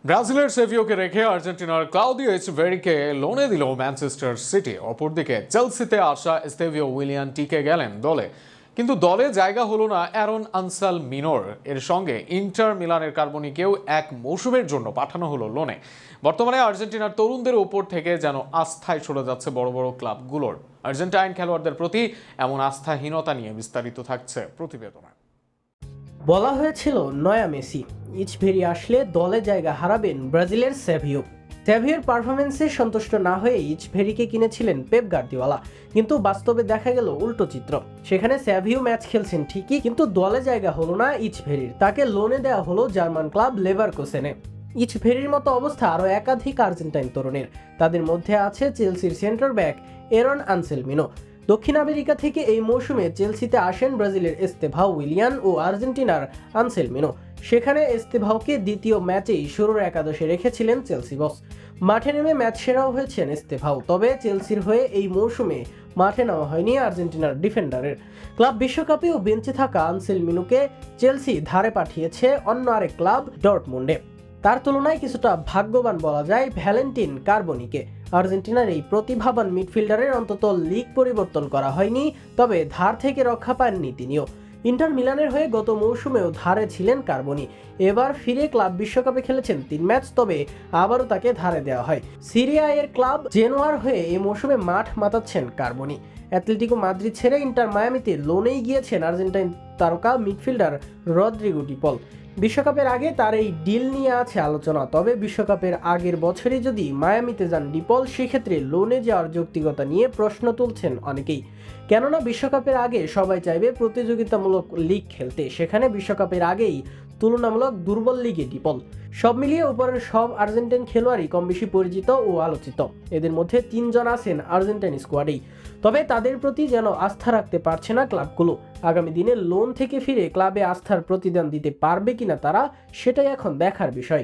ব্রাজিলের সেভিওকে রেখে আর্জেন্টিনার ক্লাউদিও এচেভেরিকে লোনে দিল ম্যানচেস্টার সিটি। অপরদিকে চেলসিতে আসা এস্তেভিও উইলিয়ান টিকে গেলেন দলে, কিন্তু দলে জায়গা হলো না অ্যারন আনসাল মিনোর। এর সঙ্গে ইন্টার মিলানের কার্বনিকেও এক মৌসুমের জন্য পাঠানো হলো লোনে। বর্তমানে আর্জেন্টিনার তরুণদের ওপর থেকে যেন আস্থায় সরে যাচ্ছে বড় বড় ক্লাবগুলোর। আর্জেন্টাইন খেলোয়াড়দের প্রতি এমন আস্থাহীনতা নিয়ে বিস্তারিত থাকছে প্রতিবেদনে। বলা হয়েছিল নয়া মেসি ইচভেরি আসলে দলে জায়গা হারাবেন ব্রাজিলের সেভিওর পারফরমেন্সে সন্তুষ্ট না হয়ে ইচভেরিকে কিনেছিলেন পেপ গার্দিওলা, কিন্তু বাস্তবে দেখা গেল উল্টো চিত্র। সেখানে সেভিও ম্যাচ খেলছেন ঠিকই, কিন্তু দলে জায়গা হলো না ইচভেরির। তাকে লোনে দেওয়া হলো জার্মান ক্লাব লেভারকুসেনে। ইচভেরির মতো অবস্থা আরও একাধিক আর্জেন্টাইন তরুণের। তাদের মধ্যে আছে চেলসির সেন্টার ব্যাক এরন আনসেলমিনো। দক্ষিণ আমেরিকা থেকে এই মৌসুমে চেলসিতে আসেন ব্রাজিলের এস্তেভাও উইলিয়ান ও আর্জেন্টিনার আনসেলমিনো। সেখানে এস্তেভাওকে দ্বিতীয় ম্যাচেই শুরুর একাদশে রেখেছিলেন চেলসি বস। মাঠে নেমে ম্যাচ সেরাও হয়েছেন এস্তেভাও, তবে চেলসির হয়ে এই মৌসুমে মাঠে নেওয়া হয়নি আর্জেন্টিনার ডিফেন্ডারের। ক্লাব বিশ্বকাপেও বেঞ্চে থাকা আনসেলমিনোকে চেলসি ধারে পাঠিয়েছে অন্য আরেক ক্লাব ডর্টমুন্ডে। তার তুলনায় কিছুটা ভাগ্যবান বলা যায় ভ্যালেন্টিন কার্বনিকে। আর্জেন্টিনার এই প্রতিভাবান মিডফিল্ডারের অন্তত লিগ পরিবর্তন করা হয়নি, তবে ধার থেকে রক্ষা পাননি তিনিও। ইন্টার মিলানের হয়ে গত মৌসুমেও ধারে ছিলেন কার্বনি। এবার ফিরে ক্লাব বিশ্বকাপে খেলেছেন 3 ম্যাচ, তবে আবারও তাকে ধারে দেওয়া হয়। সিরিয়া এর ক্লাব জেনোয়ার হয়ে এই মৌসুমে মাঠ মাতাচ্ছেন কার্বনি। অ্যাটলেটিকো মাদ্রিদ ছেড়ে ইন্টার মায়ামিতে লোনেই গিয়েছেন আর্জেন্টাইন তারকা মিডফিল্ডার রদ্রিগো ডিপল। বিশ্বকাপের আগে তার এই ডিল নিয়ে আছে আলোচনা, তবে বিশ্বকাপের আগের বছরই যদি মায়ামিতে যান ডিপল, সেক্ষেত্রে লোনে যাওয়ার যৌক্তিকতা নিয়ে প্রশ্ন তুলছেন অনেকেই। কেননা বিশ্বকাপের আগে সবাই চাইবে প্রতিযোগিতামূলক লিগ খেলতে, সেখানে বিশ্বকাপের আগেই তুলনামূলক দুর্বল লিগে ডিপল। সব মিলিয়ে উপরের সব আর্জেন্টাইন খেলোয়াড়ই কম বেশি পরিচিত ও আলোচিত। এদের মধ্যে 3 জন আছেন আর্জেন্টাইন স্কোয়াডেই, তবে তাদের প্রতি যেন আস্থা রাখতে পারছে না ক্লাবগুলো। আগামী দিনে লোন থেকে ফিরে ক্লাবে আস্থার প্রতিদান দিতে পারবে কিনা তারা, সেটাই এখন দেখার বিষয়।